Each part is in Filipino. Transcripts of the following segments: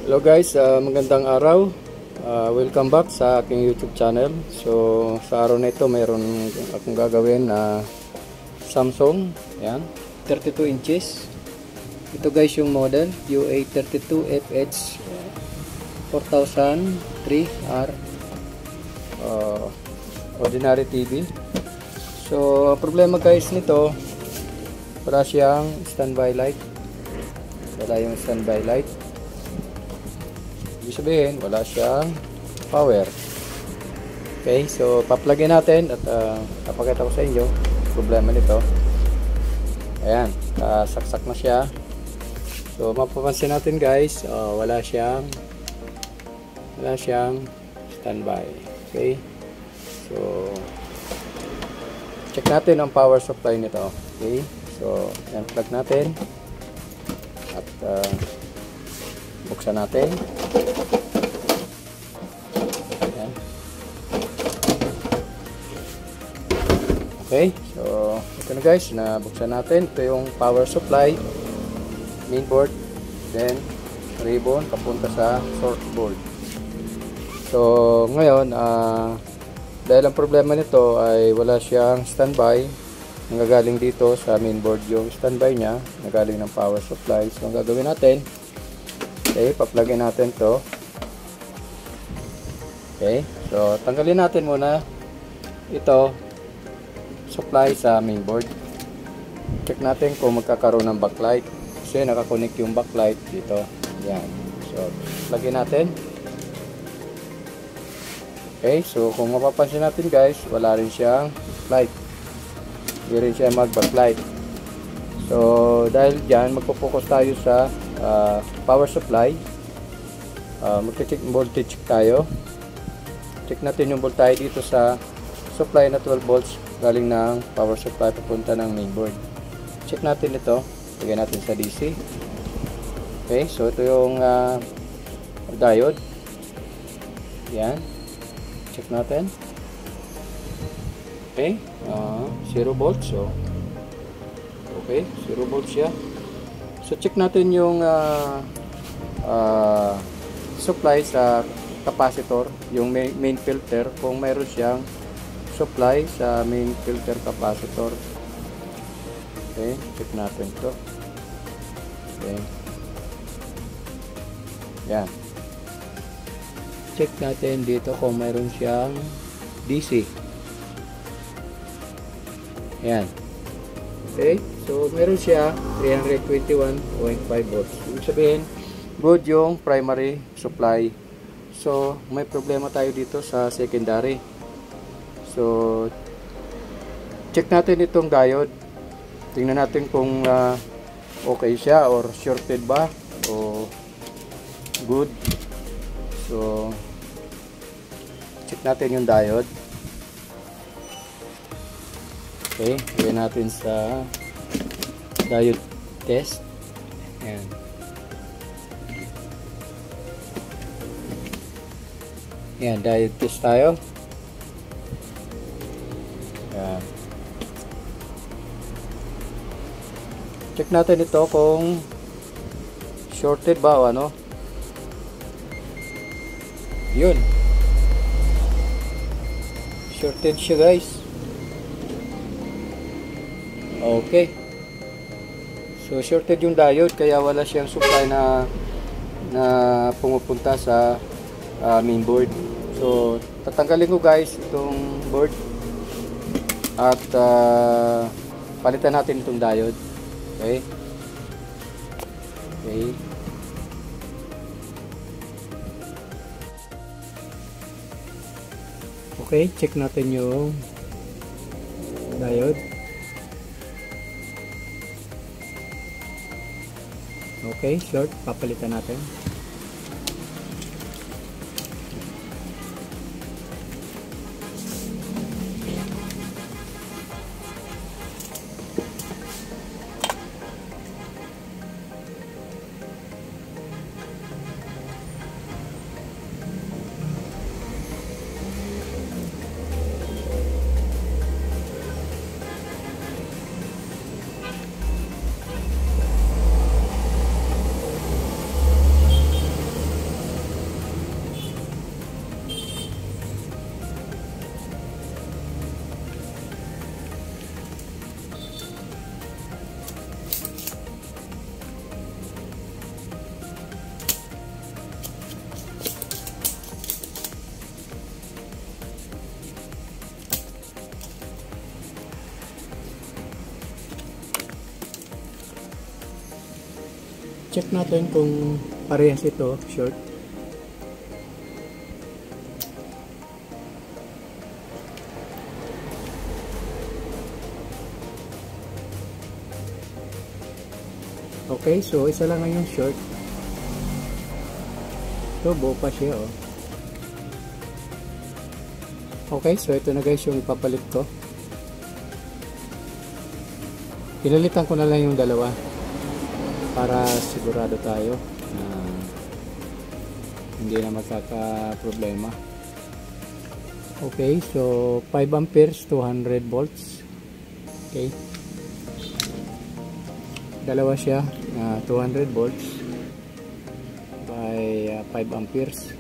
Hello guys, magandang araw. Welcome back sa aking YouTube channel. So sa araw na ito mayroon akong gagawin na Samsung, yan, 32 inches. Ito guys yung model UA32FH 4003R ordinary TV. So problema guys nito, wala siyang standby light. Wala yung standby light. Ibig sabihin, wala siyang power. Okay, so paplagin natin at papakita ko sa inyo problema nito. Ayan, saksak na siya. So mapapansin natin guys, wala siyang standby. Okay, so check natin ang power supply nito. Okay, so yan, plug natin at buksan natin. Ayan. Okay, so ito na guys, nabuksan natin. Ito yung power supply, main board, then ribbon papunta sa source board. So ngayon, dahil ang problema nito ay wala siyang standby, nagagaling dito sa main board yung standby niya, nagaling ng power supply. So ang gagawin natin, okay, paplagin natin to. Okay, so tanggalin natin muna ito supply sa main board. Check natin kung magkakaroon ng backlight kasi nakakonect yung backlight dito. Yan, so plugin natin. Okay, so kung mapapansin natin guys, wala rin siyang light, hindi rin siya mag backlight. So dahil dyan, magpo-focus tayo sa power supply. Magche-check voltage tayo. Check natin yung voltage dito sa supply na 12 volts galing ng power supply papunta ng main board. Check natin ito. Lagyan natin sa DC. Okay, so ito yung diode. Yan. Check natin. Okay, 0 volts. So okay, 0 volts siya. So check natin yung supply sa capacitor, yung main filter, kung mayroon siyang supply sa main filter capacitor. Okay, check natin to. Okay, yan, check natin dito kung mayroon siyang DC. Yan. Okay, so meron siya 321.5 volts. Ibig sabihin, good yung primary supply. So may problema tayo dito sa secondary. So check natin itong diode. Tingnan natin kung okay siya or shorted ba o good. So check natin yung diode. Okay, gawin natin sa diode test. Ayan. Ayan, diode test tayo. Ayan. Check natin ito kung shorted ba o ano. Yun. Shorted siya guys. Okay. So shorted yung diode kaya wala siyang supply na pumupunta sa main board. So tatanggalin ko guys itong board at palitan natin itong diode. Okay. Okay. Okay, check natin yung diode. Okay, short, papalitan natin. check natin kung parehas ito, short. Okay, so isa lang yung short. Ito, buo pa siya, oh. Okay, so ito na guys yung ipapalit ko. Pinalitan ko na lang yung dalawa para sigurado tayo na hindi na magkaka-problema. Okay, so 5 amperes, 200 volts. Okay. Dalawa siya, 200 volts by 5 amperes.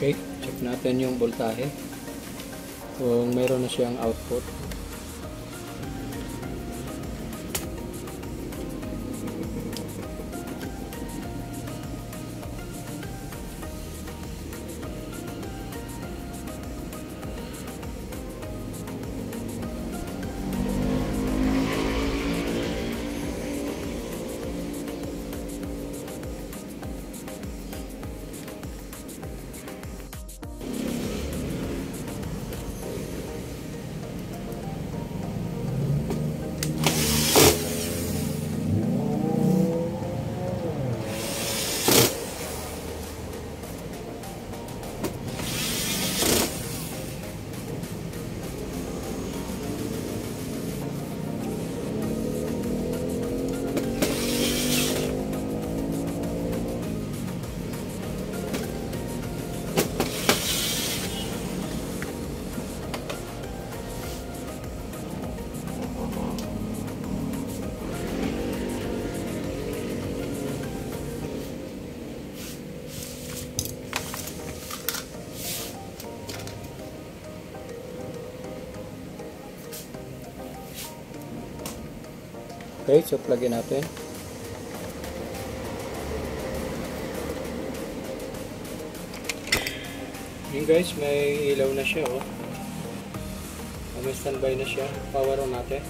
Okay, check natin yung voltahe kung meron na siyang output. Okay, so plugin natin. Yun guys, may ilaw na siya, oh. May standby na siya. Power on natin.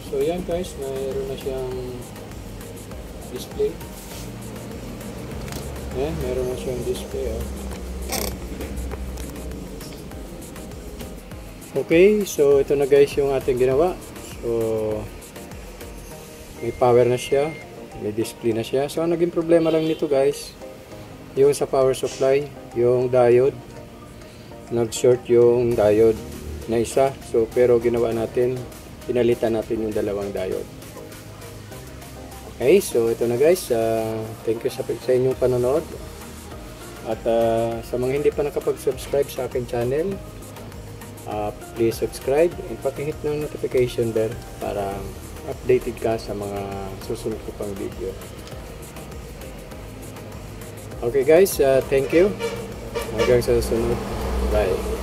So yan guys, mayroon na siyang display. Ayan, meron na siyang display, oh. Okay, so ito na guys yung ating ginawa. So may power na siya, may display na siya. So ang naging problema lang nito guys, yung sa power supply, yung diode, nag-short yung diode na isa. So pero ginawa natin, pinalitan natin yung dalawang diode. Okay, so ito na guys, thank you sa inyong panonood. At sa mga hindi pa nakapag-subscribe sa aking channel, Please subscribe and pakihit ng notification bell para updated ka sa mga susunod ko pang video. Okay guys, thank you. Hanggang sa susunod. Bye.